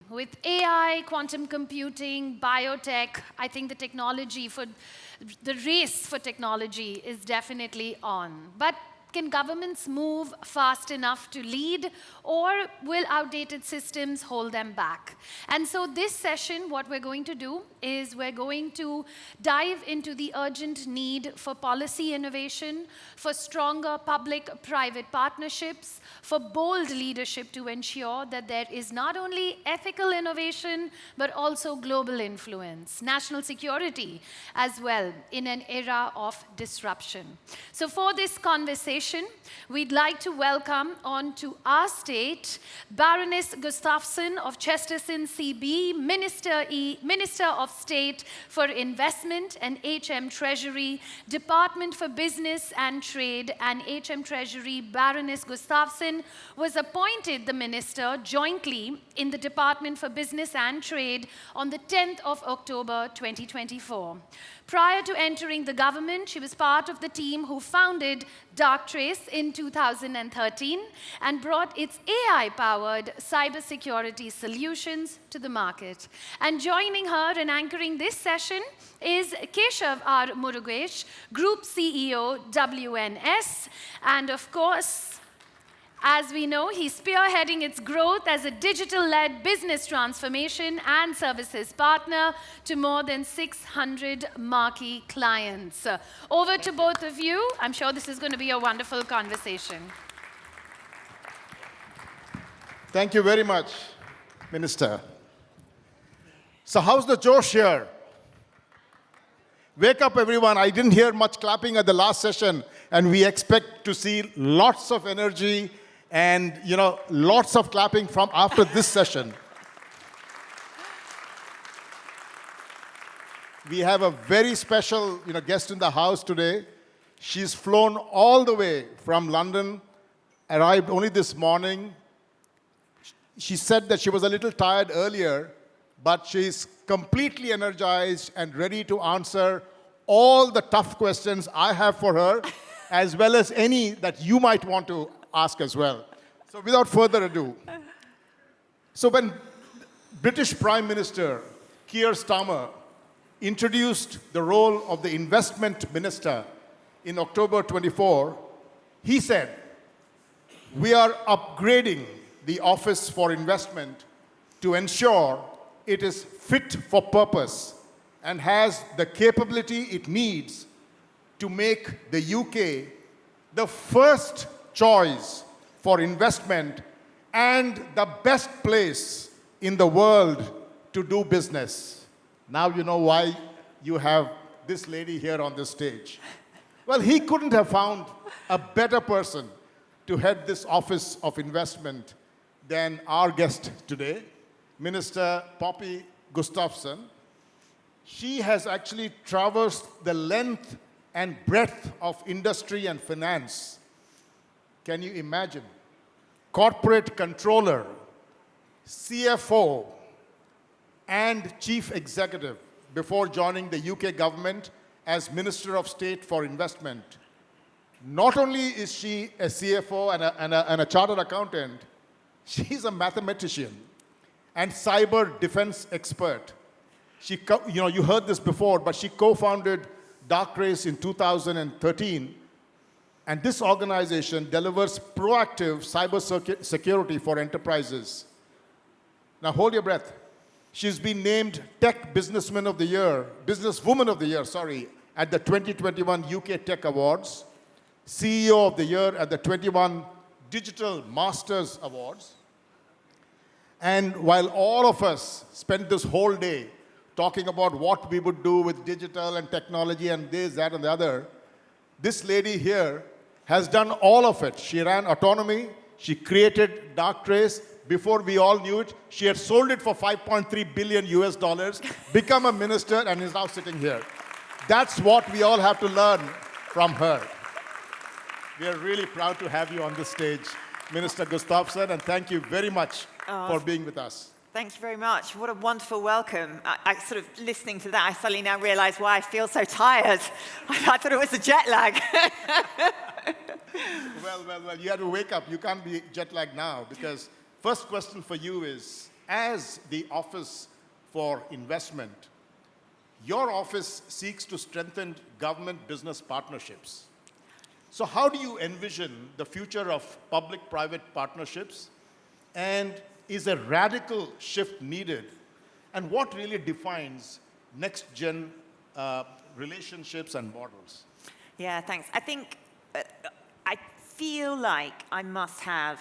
With AI, quantum computing, biotech, I think the race for technology is definitely on. But can governments move fast enough to lead, or will outdated systems hold them back? And so this session, what we're going to do is we're going to dive into the urgent need for policy innovation, for stronger public-private partnerships, for bold leadership to ensure that there is not only ethical innovation, but also global influence, national security as well, in an era of disruption. So for this conversation, we'd like to welcome onto our stage Baroness Gustafsson of Chesterton, CB, Minister of State for Investment and HM Treasury, Department for Business and Trade and HM Treasury. Baroness Gustafsson was appointed the minister jointly in the Department for Business and Trade on the 10th of October 2024. Prior to entering the government, she was part of the team who founded Darktrace in 2013 and brought its AI-powered cybersecurity solutions to the market. And joining her and anchoring this session is Keshav R Murugesh, Group CEO, WNS, and of course, as we know, he's spearheading its growth as a digital-led business transformation and services partner to more than 600 marquee clients. Over to both of you. I'm sure this is going to be a wonderful conversation. Thank you very much, Minister. So how's the Josh here? Wake up, everyone. I didn't hear much clapping at the last session, and we expect to see lots of energy and, lots of clapping from after this session. We have a very special, guest in the house today. She's flown all the way from London, arrived only this morning. She said that she was a little tired earlier, but she's completely energized and ready to answer all the tough questions I have for her, as well as any that you might want to ask as well. So without further ado, so when British Prime Minister Keir Starmer introduced the role of the investment minister in October 24, he said, "We are upgrading the Office for Investment to ensure it is fit for purpose and has the capability it needs to make the UK the first choice for investment and the best place in the world to do business." Now you know why you have this lady here on the stage. Well, he couldn't have found a better person to head this Office of Investment than our guest today, Minister Poppy Gustafsson. She has actually traversed the length and breadth of industry and finance. Can you imagine? Corporate controller, CFO, and chief executive before joining the UK government as Minister of State for Investment. Not only is she a CFO and a chartered accountant, she's a mathematician and cyber defense expert. You heard this before, but she co-founded Darktrace in 2013, and this organization delivers proactive cyber security for enterprises. Now hold your breath. She's been named Tech Businesswoman of the Year, at the 2021 UK Tech Awards, CEO of the Year at the 21 Digital Masters Awards. And while all of us spent this whole day talking about what we would do with digital and technology and this, that, and the other, this lady here has done all of it. She ran autonomy. She created Darktrace. Before we all knew it, she had sold it for $5.3 billion US, become a minister, and is now sitting here. That's what we all have to learn from her. We are really proud to have you on this stage, Minister Gustafsson, and thank you very much for being with us. Thank you very much. What a wonderful welcome. I sort of, listening to that, I suddenly now realize why I feel so tired. I thought it was a jet lag. Well, you have to wake up. You can't be jet lagged now, because first question for you is, as the Office for Investment, your office seeks to strengthen government-business partnerships. So how do you envision the future of public-private partnerships? And is a radical shift needed? And what really defines next-gen relationships and models? Yeah, thanks. I think I feel like I must have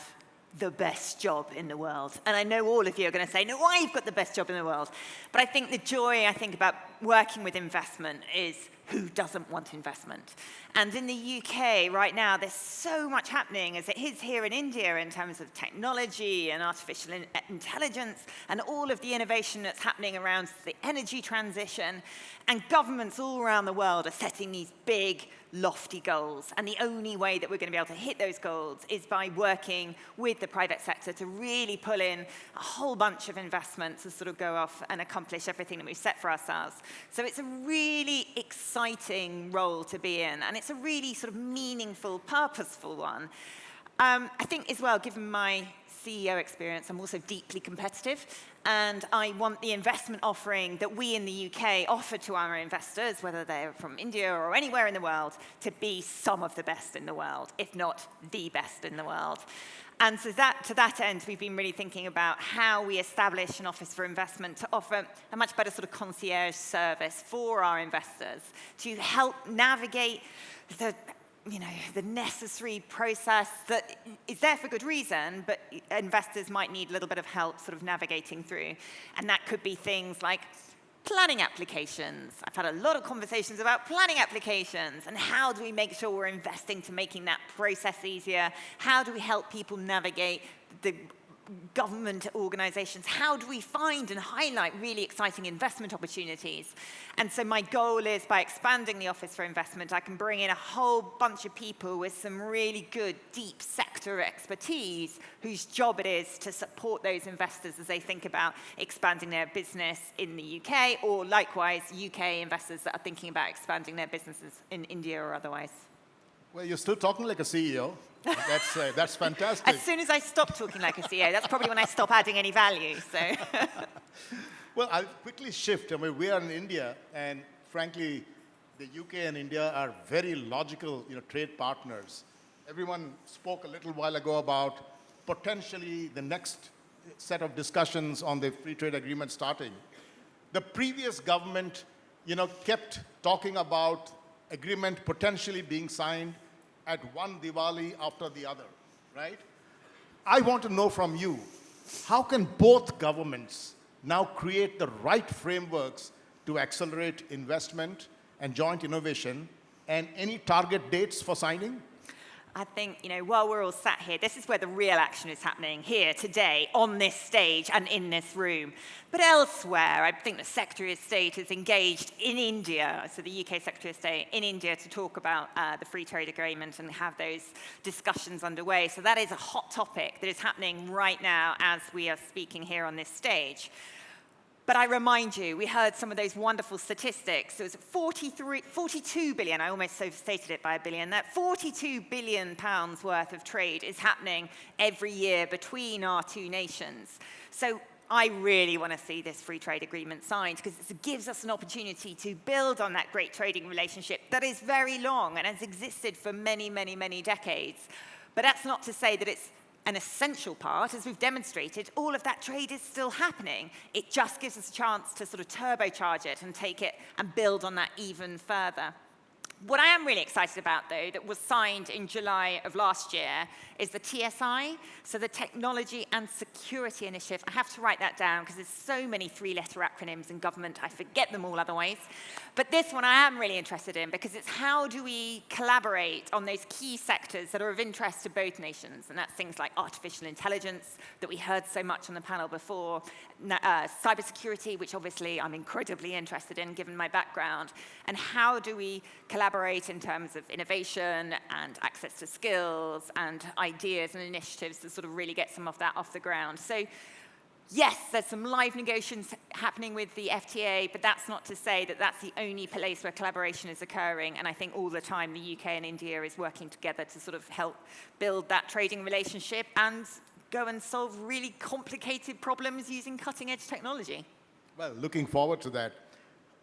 the best job in the world. And I know all of you are going to say, no, I've got the best job in the world. But I think the joy, about working with investment is who doesn't want investment? And in the UK right now, there's so much happening, as it is here in India, in terms of technology and artificial intelligence and all of the innovation that's happening around the energy transition. And governments all around the world are setting these big, lofty goals. And the only way that we're going to be able to hit those goals is by working with the private sector to really pull in a whole bunch of investments to sort of go off and accomplish everything that we've set for ourselves. So it's a really exciting role to be in. And it's a really sort of meaningful, purposeful one. I think as well, given my CEO experience, I'm also deeply competitive. And I want the investment offering that we in the UK offer to our investors, whether they're from India or anywhere in the world, to be some of the best in the world, if not the best in the world. And so to that end, we've been really thinking about how we establish an office for investment to offer a much better sort of concierge service for our investors, to help navigate the necessary process that is there for good reason, but investors might need a little bit of help sort of navigating through. And that could be things like planning applications. I've had a lot of conversations about planning applications and how do we make sure we're investing to making that process easier? How do we help people navigate the government organizations? How do we find and highlight really exciting investment opportunities? And so my goal is, by expanding the Office for Investment, I can bring in a whole bunch of people with some really good, deep sector expertise whose job it is to support those investors as they think about expanding their business in the UK, or likewise, UK investors that are thinking about expanding their businesses in India or otherwise. Well, you're still talking like a CEO. That's fantastic. As soon as I stop talking like a CEO, that's probably when I stop adding any value. So, well, I'll quickly shift. I mean, we are in India, and frankly, the UK and India are very logical, trade partners. Everyone spoke a little while ago about potentially the next set of discussions on the free trade agreement starting. The previous government, kept talking about agreement potentially being signed at one Diwali after the other, right? I want to know from you, how can both governments now create the right frameworks to accelerate investment and joint innovation, and any target dates for signing? I think, while we're all sat here, this is where the real action is happening, here, today, on this stage and in this room. But elsewhere, I think the Secretary of State is engaged in India, so the UK Secretary of State in India, to talk about the free trade agreement and have those discussions underway. So that is a hot topic that is happening right now as we are speaking here on this stage. But I remind you, we heard some of those wonderful statistics. It was 42 billion, I almost overstated it by a billion, that 42 billion pounds worth of trade is happening every year between our two nations. So I really want to see this free trade agreement signed, because it gives us an opportunity to build on that great trading relationship that is very long and has existed for many, many, many decades. But that's not to say that it's an essential part. As we've demonstrated, all of that trade is still happening. It just gives us a chance to sort of turbocharge it and take it and build on that even further. What I am really excited about, though, that was signed in July of last year, is the TSI, so the Technology and Security Initiative. I have to write that down because there's so many three-letter acronyms in government, I forget them all otherwise. But this one I am really interested in, because it's how do we collaborate on those key sectors that are of interest to both nations, and that's things like artificial intelligence that we heard so much on the panel before, cybersecurity, which obviously I'm incredibly interested in given my background, and how do we collaborate in terms of innovation and access to skills and ideas and initiatives to sort of really get some of that off the ground. So yes, there's some live negotiations happening with the FTA, but that's not to say that that's the only place where collaboration is occurring. And I think all the time the UK and India is working together to sort of help build that trading relationship and go and solve really complicated problems using cutting-edge technology. Well, looking forward to that.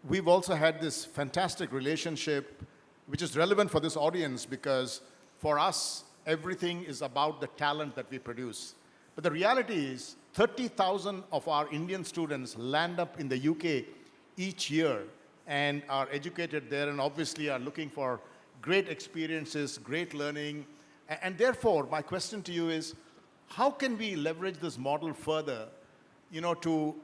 We've also had this fantastic relationship, which is relevant for this audience because for us, everything is about the talent that we produce. But the reality is 30,000 of our Indian students land up in the UK each year and are educated there and obviously are looking for great experiences, great learning. And therefore, my question to you is, how can we leverage this model further, to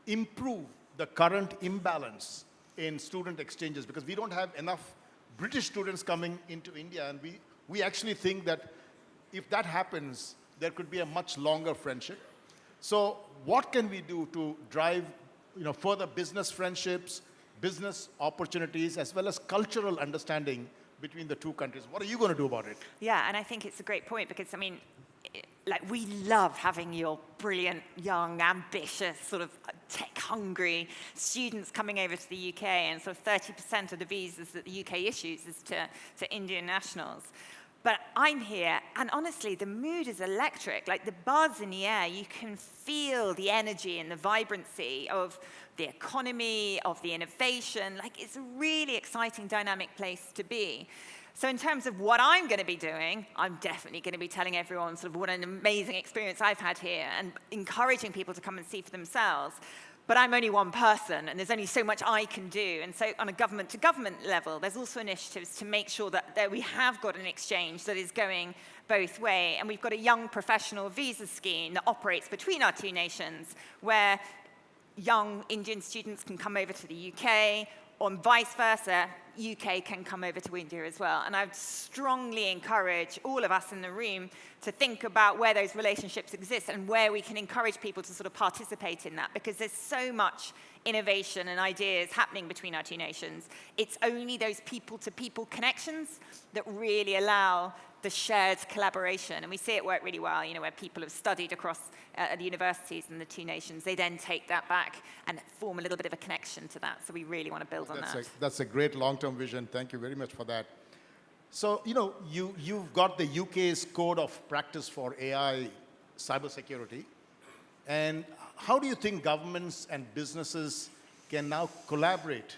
improve the current imbalance in student exchanges? Because we don't have enough British students coming into India, and we actually think that if that happens, there could be a much longer friendship. So what can we do to drive further business friendships, business opportunities, as well as cultural understanding between the two countries? What are you going to do about it? Yeah, and I think it's a great point because, we love having your brilliant, young, ambitious, sort of tech-hungry students coming over to the UK, and sort of 30% of the visas that the UK issues is to Indian nationals. But I'm here, and honestly, the mood is electric. Like the buzz in the air, you can feel the energy and the vibrancy of the economy, of the innovation. Like it's a really exciting, dynamic place to be. So in terms of what I'm going to be doing, I'm definitely going to be telling everyone sort of what an amazing experience I've had here and encouraging people to come and see for themselves. But I'm only one person, and there's only so much I can do. And so on a government-to-government level, there's also initiatives to make sure that we have got an exchange that is going both ways. And we've got a young professional visa scheme that operates between our two nations, where young Indian students can come over to the UK, or vice versa, UK can come over to India as well. And I would strongly encourage all of us in the room to think about where those relationships exist and where we can encourage people to sort of participate in that, because there's so much innovation and ideas happening between our two nations. It's only those people-to-people connections that really allow the shared collaboration. And we see it work really well, where people have studied across the universities in the two nations. They then take that back and form a little bit of a connection to that. So we really want to build on that. That's a great long-term vision. Thank you very much for that. So, you've got the UK's Code of Practice for AI Cybersecurity. And how do you think governments and businesses can now collaborate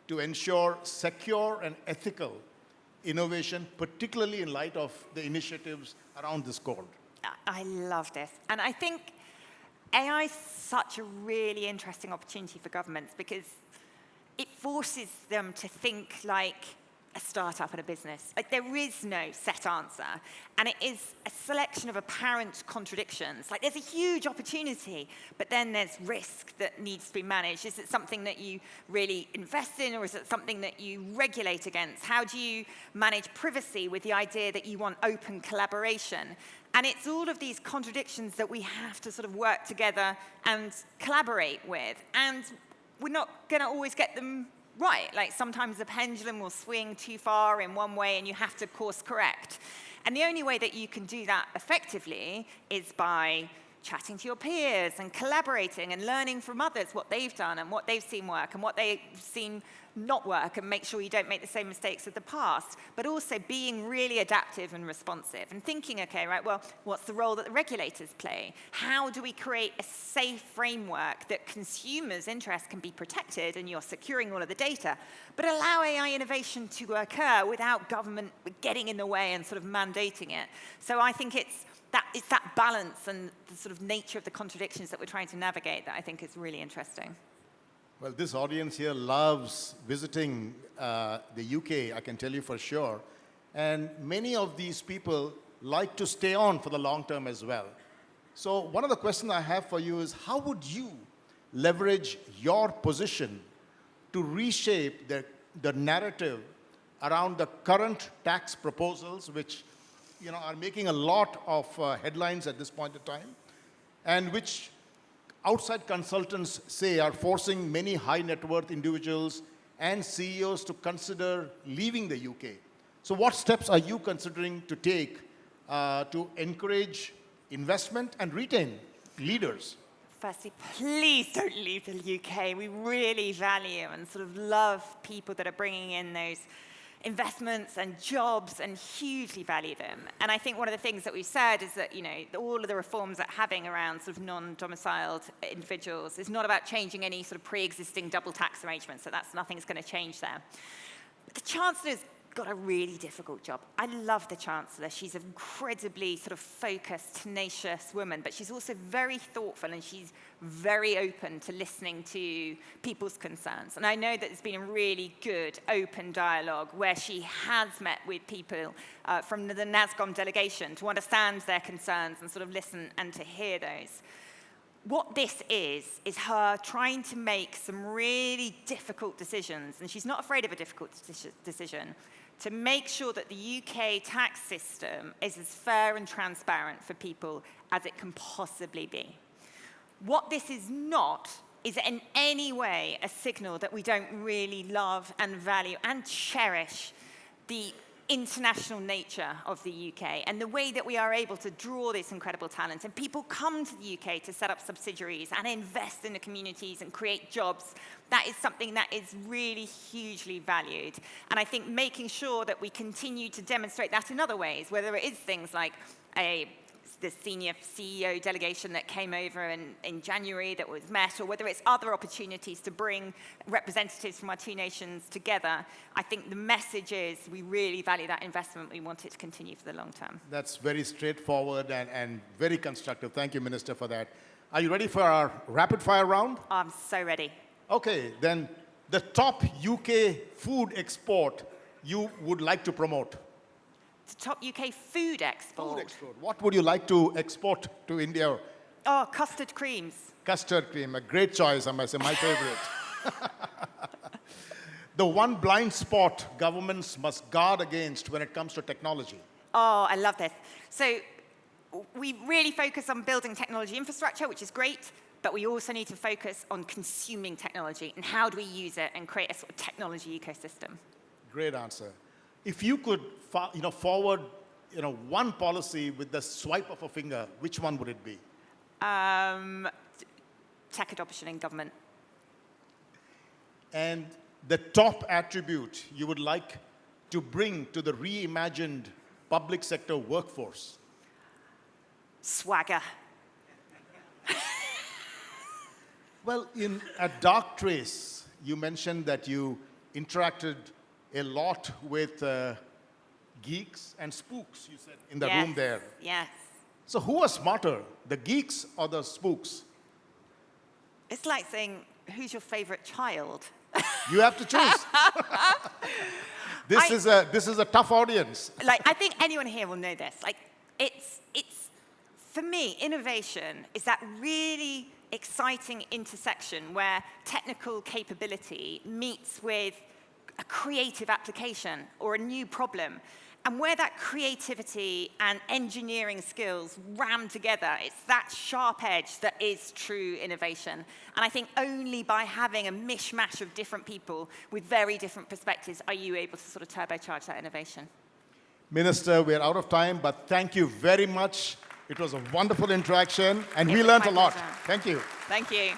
to ensure secure and ethical innovation, particularly in light of the initiatives around this code? I love this. And I think AI is such a really interesting opportunity for governments because it forces them to think like a startup and a business. Like there is no set answer. And it is a selection of apparent contradictions. Like there's a huge opportunity, but then there's risk that needs to be managed. Is it something that you really invest in, or is it something that you regulate against? How do you manage privacy with the idea that you want open collaboration? And it's all of these contradictions that we have to sort of work together and collaborate with. And we're not going to always get them right. Like sometimes the pendulum will swing too far in one way and you have to course correct. And the only way that you can do that effectively is by chatting to your peers and collaborating and learning from others what they've done and what they've seen work and what they've seen not work, and make sure you don't make the same mistakes of the past, but also being really adaptive and responsive and thinking, okay, right, well, what's the role that the regulators play? How do we create a safe framework that consumers' interests can be protected and you're securing all of the data, but allow AI innovation to occur without government getting in the way and sort of mandating it? So I think it's that balance and the sort of nature of the contradictions that we're trying to navigate that I think is really interesting. Well, this audience here loves visiting the UK, I can tell you for sure. And many of these people like to stay on for the long term as well. So one of the questions I have for you is, how would you leverage your position to reshape the narrative around the current tax proposals, which are making a lot of headlines at this point in time, and which outside consultants say are forcing many high net worth individuals and CEOs to consider leaving the UK. So what steps are you considering to take to encourage investment and retain leaders? Firstly, please don't leave the UK. We really value and sort of love people that are bringing in those investments and jobs and hugely value them. And I think one of the things that we've said is that, all of the reforms that having around sort of non-domiciled individuals is not about changing any sort of pre-existing double tax arrangements, so nothing's going to change there. But the Chancellor's got a really difficult job. I love the Chancellor. She's an incredibly sort of focused, tenacious woman, but she's also very thoughtful and she's very open to listening to people's concerns. And I know that there's been a really good, open dialogue where she has met with people from the nasscom delegation to understand their concerns and sort of listen and to hear those. What this is her trying to make some really difficult decisions, and she's not afraid of a difficult decision, to make sure that the UK tax system is as fair and transparent for people as it can possibly be. What this is not is in any way a signal that we don't really love and value and cherish the international nature of the UK and the way that we are able to draw this incredible talent. And people come to the UK to set up subsidiaries and invest in the communities and create jobs. That is something that is really hugely valued. And I think making sure that we continue to demonstrate that in other ways, whether it is things like the senior CEO delegation that came over in January that was met, or whether it's other opportunities to bring representatives from our two nations together, I think the message is we really value that investment. We want it to continue for the long term. That's very straightforward and very constructive. Thank you, Minister, for that. Are you ready for our rapid fire round? I'm so ready. Okay, then the top UK food export you would like to promote? The top UK food export. Food export. What would you like to export to India? Oh, custard creams. Custard cream, a great choice, I must say, my favorite. The one blind spot governments must guard against when it comes to technology. Oh, I love this. So we really focus on building technology infrastructure, which is great, but we also need to focus on consuming technology and how do we use it and create a sort of technology ecosystem. Great answer. If you could forward one policy with the swipe of a finger, which one would it be? Tech adoption in government. And the top attribute you would like to bring to the reimagined public sector workforce? Swagger. Well, in A Dark Trace, you mentioned that you interacted a lot with geeks and spooks, you said, in the room there. Yes. So who was smarter, the geeks or the spooks? It's like saying, who's your favorite child? You have to choose. This is a tough audience. I think anyone here will know this. It's for me, innovation is that really exciting intersection where technical capability meets with a creative application or a new problem. And where that creativity and engineering skills ram together, it's that sharp edge that is true innovation. And I think only by having a mishmash of different people with very different perspectives are you able to sort of turbocharge that innovation. Minister, we're out of time, but thank you very much. It was a wonderful interaction, and we learned a lot. Thank you. Thank you.